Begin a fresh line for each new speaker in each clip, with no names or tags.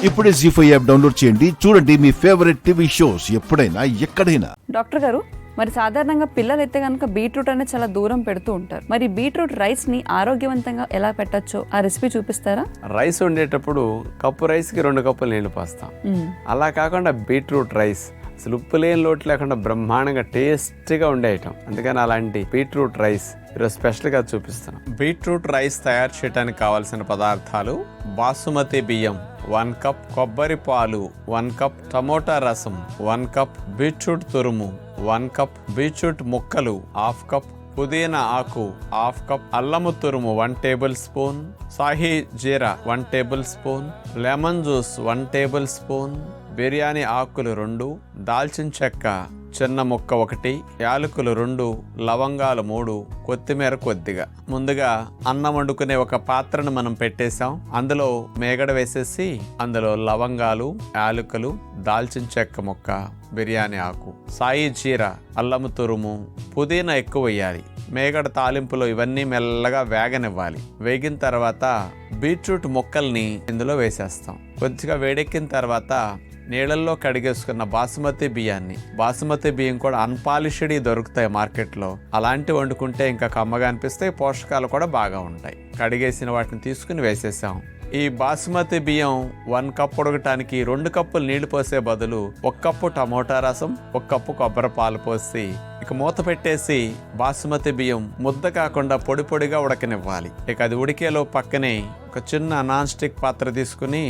ఇప్పుడే జీ5 app download చేయండి. చూడండి మీ ఫేవరెట్ టీవీ షోస్ ఎప్పుడైనా ఎక్కడైనా.
డాక్టర్ గారు, మరి సాధారణంగా పిల్లలు అయితే కనుక బీట్రూట్ అనేది చాలా దూరం పెడుతూ ఉంటారు. మరి బీట్రూట్ రైస్ ని ఆరోగ్యవంతంగా ఎలా పెట్టచ్చో ఆ రెసిపీ చూపిస్తారా?
రైస్ వండేటప్పుడు కప్పు రైస్ కి 2 కప్పులు నీళ్లు పోస్తాం. అలా కాకుండా బీట్రూట్ రైస్ అసలు ఉప్పు లేని లోటు లేకుండా బ్రహ్మాండంగా టేస్టీగా ఉండే ఐటమ్. అందుకని అలాంటి బీట్రూట్ రైస్ ఈరోజు స్పెషల్గా చూపిస్తాను. బీట్రూట్ రైస్ తయారు చేయడానికి కావాల్సిన పదార్థాలు: బాసుమతి బియ్యం 1 కప్, కొబ్బరి పాలు 1 కప్, టమోటా రసం 1 కప్, బీట్రూట్ తురుము 1 కప్, బీట్రూట్ ముక్కలు 1/2 కప్, పుదీనా ఆకు 1/2 కప్, అల్లము తురుము 1 టేబుల్ స్పూన్, సాహీ జీరా 1 table spoon, lemon juice 1 table spoon, biryani ఆకులు 2, దాల్చిన చెక్క చిన్న ముక్క 1, యాలకులు 2, లవంగాలు 3, కొత్తిమీర కొద్దిగా. ముందుగా అన్నం వండుకునే ఒక పాత్రను మనం పెట్టేసాం. అందులో మేగడ వేసేసి అందులో లవంగాలు, యాలకులు, దాల్చిన చెక్క ముక్క, బిర్యానీ ఆకు, సాయి జీరా, అల్లము తురుము, పుదీనా ఎక్కువ వేయాలి. మేగడ తాలింపులో ఇవన్నీ మెల్లగా వేగనివ్వాలి. వేగిన తర్వాత బీట్రూట్ ముక్కల్ని ఇందులో వేసేస్తాం. కొద్దిగా వేడెక్కిన తర్వాత నీళ్ళల్లో కడిగేసుకున్న బాసుమతి బియ్యం కూడా అన్పాలిష్డ్ దొరుకుతాయి మార్కెట్లో. అలాంటి వండుకుంటే ఇంకా కమ్మగా అనిపిస్తాయి, పోషకాలు కూడా బాగా ఉంటాయి. కడిగేసిన వాటిని తీసుకుని వేసేసాం. ఈ బాసుమతి బియ్యం 1 కప్ ఉడకటానికి 2 కప్పులు నీళ్లు పోసే బదులు 1 కప్పు టమోటా రసం, 1 కప్పు కొబ్బరి పాలు పోసి ఇక మూత పెట్టేసి బాసుమతి బియ్యం ముద్ద కాకుండా పొడి పొడిగా ఉడకనివ్వాలి. ఇక అది ఉడికేలో పక్కనే ఒక చిన్న నాన్ స్టిక్ పాత్ర తీసుకుని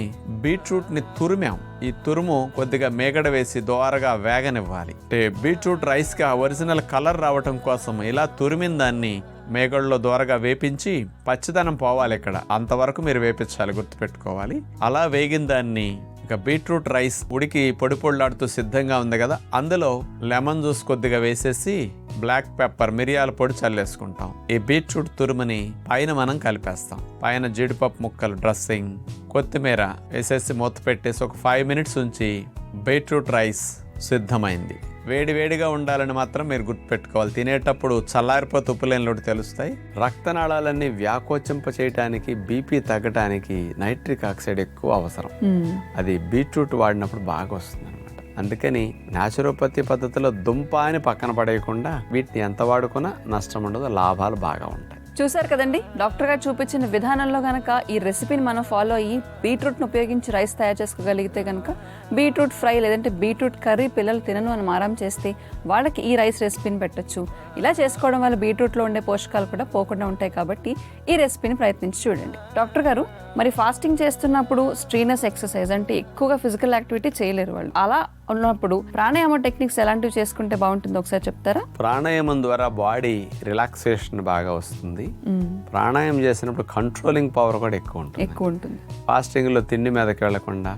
బీట్రూట్ ని తురిమాం. ఈ తురుము కొద్దిగా మేగడ వేసి దోరగా వేగనివ్వాలి. అంటే బీట్రూట్ రైస్ కి ఒరిజినల్ కలర్ రావటం కోసం ఇలా తురిమిన దాన్ని మేగడలో దోరగా వేపించి పచ్చిదనం పోవాలి. ఇక్కడ అంతవరకు మీరు వేపించాలి, గుర్తుపెట్టుకోవాలి. అలా వేగిన దాన్ని ఇక బీట్రూట్ రైస్ ఉడికి పొడి పొడిలాడుతూ సిద్ధంగా ఉంది కదా, అందులో లెమన్ జ్యూస్ కొద్దిగా వేసేసి బ్లాక్ పెప్పర్, మిరియాల పొడి చల్లేసుకుంటాం. ఈ బీట్రూట్ తురుముని పైన మనం కలిపేస్తాం. పైన జీడిపప్పు ముక్కలు, డ్రెస్సింగ్, కొత్తిమీర వేసేసి మూత పెట్టేసి ఒక 5 మినిట్స్ ఉంచి బీట్రూట్ రైస్ సిద్ధమైంది. వేడివేడిగా ఉండాలని మాత్రం మీరు గుర్తుపెట్టుకోవాలి. తినేటప్పుడు చల్లారిపోతే ఉప్పులేని లోటు తెలుస్తాయి. రక్తనాళాలన్నీ వ్యాకోచింప చేయడానికి, బీపీ తగ్గడానికి నైట్రిక్ ఆక్సైడ్ ఎక్కువ అవసరం. అది బీట్రూట్ వాడినప్పుడు బాగా వస్తుంది అనమాట. అందుకని న్యాచురోపతి పద్ధతిలో దుంప అని పక్కన పడేయకుండా వీటిని ఎంత వాడుకున్నా నష్టం ఉండదు, లాభాలు బాగా ఉంటాయి.
చూసారు కదండి, డాక్టర్ గారు చూపించిన విధానంలో గనక ఈ రెసిపీని మనం ఫాలో అయ్యి బీట్రూట్ను ఉపయోగించి రైస్ తయారు చేసుకోగలిగితే కనుక బీట్రూట్ ఫ్రై లేదంటే బీట్రూట్ కర్రీ పిల్లలు తినను అని మారం చేస్తే వాళ్ళకి ఈ రైస్ రెసిపీని పెట్టచ్చు. ఇలా చేసుకోవడం వల్ల బీట్రూట్లో ఉండే పోషకాలు కూడా పోకుండా ఉంటాయి. కాబట్టి ఈ రెసిపీని ప్రయత్నించి చూడండి. డాక్టర్ గారు, మరి ఫాస్టింగ్ చేస్తున్నప్పుడు స్ట్రీనస్ ఎక్సర్సైజ్ అంటే ఎక్కువగా ఫిజికల్ యాక్టివిటీ చేయలేరు వాళ్ళు. అలా ఉన్నప్పుడు ప్రాణాయామ టెక్నిక్స్ ఎలాంటివి చేసుకుంటే బాగుంటుందో ఒకసారి చెప్తారా?
ప్రాణాయామం ద్వారా బాడీ రిలాక్సేషన్ బాగా వస్తుంది. ప్రాణాయామం చేసినప్పుడు కంట్రోలింగ్ పవర్ కూడా ఎక్కువ ఉంటుంది. ఫాస్టింగ్ లో తిండి మీదకి వెళ్లకుండా,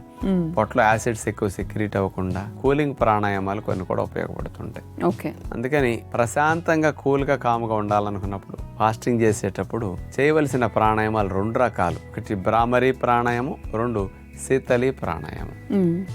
పొట్టలో యాసిడ్స్ ఎక్కువ సెక్రీట్ అవ్వకుండా కూలింగ్ ప్రాణాయామాలు కొన్ని కూడా ఉపయోగపడుతుంటాయి.
ఓకే.
అందుకని ప్రశాంతంగా కూల్గా కాముగా ఉండాలనుకున్నప్పుడు ఫాస్టింగ్ చేసేటప్పుడు చేయవలసిన ప్రాణాయామాలు 2 రకాలు. ఒకటి భ్రామరీ ప్రాణాయామం, 2 శీతలి ప్రాణాయామం.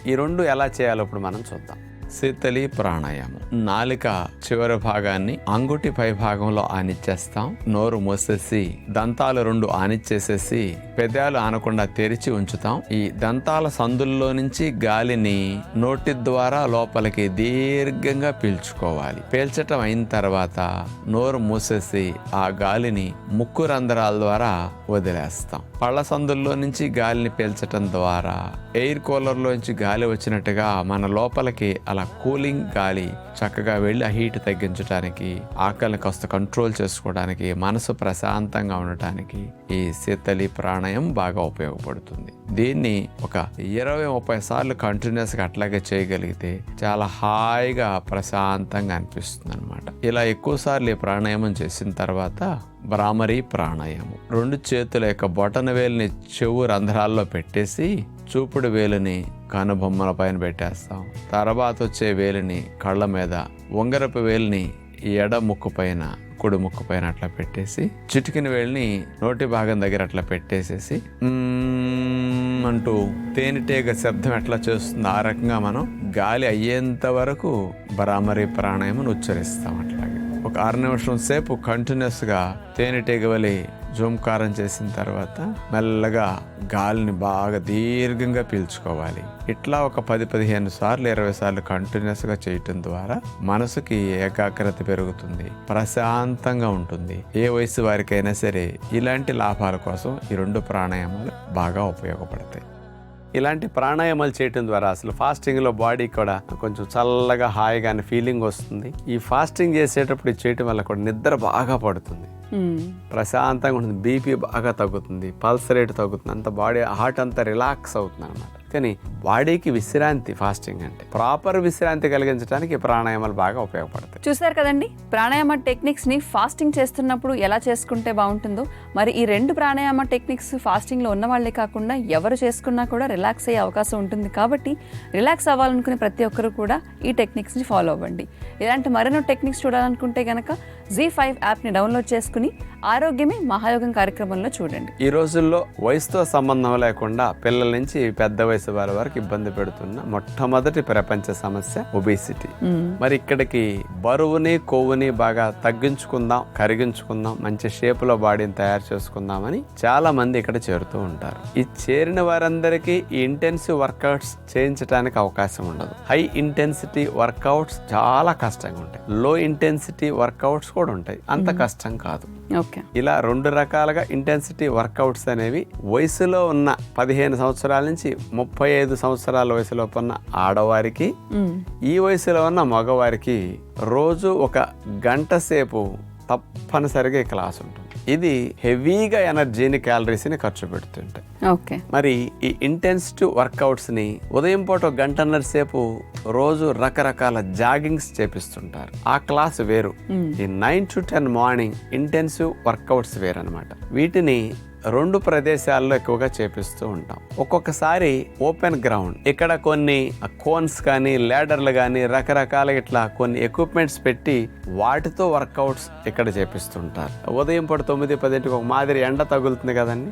ఈ 2 ఎలా చేయాలో ఇప్పుడు మనం చూద్దాం. శీతలి ప్రాణాయామం. నాలిక చివరి భాగాన్ని అంగుటి పై భాగంలో ఆనిచ్చేస్తాం. నోరు మూసేసి దంతాలు 2 ఆనిచ్చేసేసి పెదాలు ఆనకుండా తెరిచి ఉంచుతాం. ఈ దంతాల సందుల్లో నుంచి గాలిని నోటి ద్వారా లోపలికి దీర్ఘంగా పీల్చుకోవాలి. పీల్చటం అయిన తర్వాత నోరు మూసేసి ఆ గాలిని ముక్కు రంధ్రాల ద్వారా వదిలేస్తాం. పళ్ళ సందుల్లో నుంచి గాలిని పీల్చటం ద్వారా ఎయిర్ కూలర్లోంచి గాలి వచ్చినట్టుగా మన లోపలికి అలా కూలింగ్ గాలి చక్కగా వెళ్ళి ఆ హీట్ తగ్గించడానికి, ఆకలిని కాస్త కంట్రోల్ చేసుకోవడానికి, మనసు ప్రశాంతంగా ఉండటానికి ఈ శీతలి ప్రాణాయామం బాగా ఉపయోగపడుతుంది. దీన్ని ఒక 20-30 సార్లు కంటిన్యూస్గా అట్లాగే చేయగలిగితే చాలా హాయిగా ప్రశాంతంగా అనిపిస్తుంది అనమాట. ఇలా ఎక్కువ సార్లు ఈ ప్రాణాయామం చేసిన తర్వాత భ్రామరీ ప్రాణాయామం. 2 చేతుల యొక్క బొటన వేలుని చెవు రంధ్రాల్లో పెట్టేసి చూపుడు వేలుని కనుబొమ్మల పైన పెట్టేస్తాం. తర్వాత వచ్చే వేలుని కళ్ళ మీద, ఉంగరపు వేలుని ఎడ ముక్కు పైన, కుడి ముక్కు పైన అట్లా పెట్టేసి చిటికిన వేలుని నోటి భాగం దగ్గర అట్లా పెట్టేసేసి అంటూ తేనెటీగ శబ్దం ఎట్లా చేస్తుంది ఆ రకంగా మనం గాలి అయ్యేంత వరకు భ్రామరీ ప్రాణాయామం ఉచ్చరిస్తాం. అట్లాగే ఒక 6 నిమిషం సేపు కంటిన్యూస్గా తేనెటీగ వలి జూంకారం చేసిన తర్వాత మెల్లగా గాలిని బాగా దీర్ఘంగా పీల్చుకోవాలి. ఇట్లా ఒక 10-15 సార్లు 20 సార్లు కంటిన్యూస్ గా చేయటం ద్వారా మనసుకి ఏకాగ్రత పెరుగుతుంది, ప్రశాంతంగా ఉంటుంది. ఏ వయసు వారికైనా సరే ఇలాంటి లాభాల కోసం ఈ 2 ప్రాణాయామాలు బాగా ఉపయోగపడతాయి. ఇలాంటి ప్రాణాయామాలు చేయటం ద్వారా అసలు ఫాస్టింగ్లో బాడీ కూడా కొంచెం చల్లగా హాయిగా ఫీలింగ్ వస్తుంది. ఈ ఫాస్టింగ్ చేసేటప్పుడు చేయటం వల్ల కూడా నిద్ర బాగా పడుతుంది, ప్రశాంతంగా ఉంటుంది, బీపీ బాగా తగ్గుతుంది, పల్స్ రేట్ తగ్గుతుంది, అంత బాడీ హార్ట్ అంతా రిలాక్స్ అవుతుంది అనమాట. కానీ బాడీకి విశ్రాంతి, ఫాస్టింగ్ అంటే ప్రాపర్ విశ్రాంతి కలిగించడానికి ప్రాణాయామాలు బాగా ఉపయోగపడతాయి.
చూసారు కదండి, ప్రాణాయామ టెక్నిక్స్ ని ఫాస్టింగ్ చేస్తున్నప్పుడు ఎలా చేసుకుంటే బాగుంటుందో. మరి ఈ 2 ప్రాణాయామ టెక్నిక్స్ ఫాస్టింగ్ లో ఉన్న వాళ్ళే కాకుండా ఎవరు చేసుకున్నా కూడా రిలాక్స్ అయ్యే అవకాశం ఉంటుంది. కాబట్టి రిలాక్స్ అవ్వాలనుకునే ప్రతి ఒక్కరు కూడా ఈ టెక్నిక్స్ ని ఫాలో అవ్వండి. ఇలాంటి మరెన్నో టెక్నిక్స్ చూడాలనుకుంటే గనక Z5 యాప్ ని డౌన్లోడ్ చేసుకుని ఆరోగ్యమే మహాయోగం కార్యక్రమంలో చూడండి.
ఈ రోజుల్లో వయసుతో సంబంధం లేకుండా పిల్లల నుంచి పెద్ద వయసు వారి వరకు ఇబ్బంది పెడుతున్న మొట్టమొదటి ప్రపంచ సమస్య ఒబేసిటీ. మరి ఇక్కడికి బరువుని కొవ్వుని బాగా తగ్గించుకుందాం, కరిగించుకుందాం, మంచి షేప్ లో బాడీని తయారు చేసుకుందామని చాలా మంది ఇక్కడ చేరుతూ ఉంటారు. ఈ చేరిన వారందరికీ ఈ ఇంటెన్సివ్ వర్కౌట్స్ చేయించడానికి అవకాశం ఉండదు. హై ఇంటెన్సిటీ వర్కౌట్స్ చాలా కష్టంగా ఉంటాయి, లో ఇంటెన్సిటీ వర్కౌట్స్ కూడా ఉంటాయి, అంత కష్టం కాదు. ఇలా 2 రకాలుగా ఇంటెన్సిటీ వర్కౌట్స్ అనేవి వయసులో ఉన్న 15 సంవత్సరాల నుంచి 35 సంవత్సరాల వయసులో ఉన్న ఆడవారికి, ఈ వయసులో ఉన్న మగవారికి రోజు 1 గంట సేపు తప్పనిసరిగా క్లాస్ ఉంటుంది. ఇది హెవీగా ఎనర్జీని, క్యాలరీస్ని ఖర్చు పెడుతుంటాయి. మరి ఈ ఇంటెన్సివ్ వర్కౌట్స్ ని ఉదయం పూట 1.5 గంటల సేపు రోజు రకరకాల జాగింగ్స్ చేపిస్తుంటారు. ఆ క్లాస్ వేరు. ఈ 9 to 10 మార్నింగ్ ఇంటెన్సివ్ వర్కౌట్స్ వేరు అనమాట. వీటిని 2 ప్రదేశాల్లో ఎక్కువగా చేపిస్తూ ఉంటాం. ఒక్కొక్కసారి ఓపెన్ గ్రౌండ్, ఇక్కడ కొన్ని కోన్స్ కానీ లేడర్లు కానీ రకరకాల ఇట్లా కొన్ని ఎక్విప్మెంట్స్ పెట్టి వాటితో వర్కౌట్స్ ఇక్కడ చేపిస్తుంటారు. ఉదయం పూట 9-10 ఒక మాదిరి ఎండ తగులుతుంది కదండి,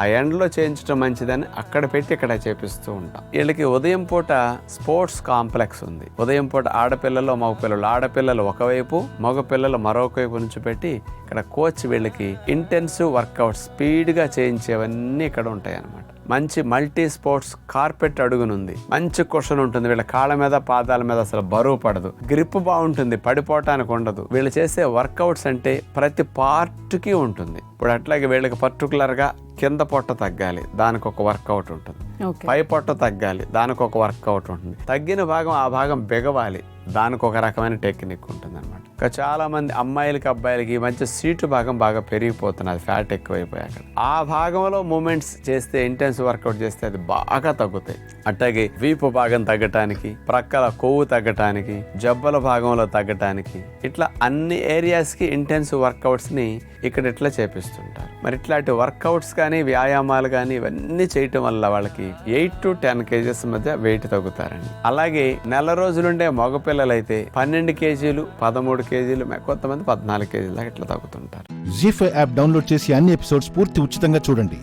ఆ ఎండలో చేయించడం మంచిదని అక్కడ పెట్టి ఇక్కడ చేపిస్తూ ఉంటాం. వీళ్ళకి ఉదయం పూట స్పోర్ట్స్ కాంప్లెక్స్ ఉంది. ఉదయం పూట ఆడపిల్లలు మగపిల్లలు, ఆడపిల్లలు ఒకవైపు మగపిల్లలు మరొక వైపు నుంచి పెట్టి ఇక్కడ కోచ్ వీళ్ళకి ఇంటెన్సివ్ వర్కౌట్ స్పీడ్గా చేయించేవన్నీ ఇక్కడ ఉంటాయి అన్నమాట. మంచి మల్టీ స్పోర్ట్స్ కార్పెట్ అడుగునుంది, మంచి కుషన్ ఉంటుంది, వీళ్ళ కాళ్ళ మీద పాదాల మీద అసలు బరువు పడదు, గ్రిప్ బాగుంటుంది, పడిపోవటానికి ఉండదు. వీళ్ళు చేసే వర్కౌట్స్ అంటే ప్రతి పార్ట్కి ఉంటుంది. ఇప్పుడు అట్లాగే వీళ్ళకి పర్టికులర్గా కింద పొట్ట తగ్గాలి, దానికి ఒక వర్కౌట్ ఉంటుంది, పై పొట్ట తగ్గాలి, దానికి ఒక వర్కౌట్ ఉంటుంది, తగ్గిన భాగం ఆ భాగం బిగవాలి, దానికి ఒక రకమైన టెక్నిక్ ఉంటుంది అనమాట. ఇంకా చాలా మంది అమ్మాయిలకి అబ్బాయిలకి ఈ మధ్య సీటు భాగం బాగా పెరిగిపోతున్నది, ఫ్యాట్ ఎక్కువైపోయాక ఆ భాగంలో మూమెంట్స్ చేస్తే, ఇంటెన్స్ వర్కౌట్ చేస్తే అది బాగా తగ్గుతాయి. అట్లాగే వీపు భాగం తగ్గటానికి, ప్రక్కల కొవ్వు తగ్గటానికి, జబ్బల భాగంలో తగ్గటానికి, ఇట్లా అన్ని ఏరియాస్కి ఇంటెన్సివ్ వర్కౌట్స్ని ఇక్కడ ఇట్లా చేపిస్తుంటారు. మరి ఇట్లాంటి వర్కౌట్స్ కానీ వ్యాయామాలు కానీ ఇవన్నీ చేయటం వల్ల వాళ్ళకి 8 to 10 kgs మధ్య వెయిట్ తగ్గుతారండి. అలాగే నెల రోజులుండే మగపిల్లలైతే 12 kgs, 13 kgs, కొంతమంది 14 kgs దాకా ఇట్లా తగ్గుతుంటారు.
Z5 యాప్ డౌన్లోడ్ చేసి అన్ని ఎపిసోడ్స్ పూర్తి ఉచితంగా చూడండి.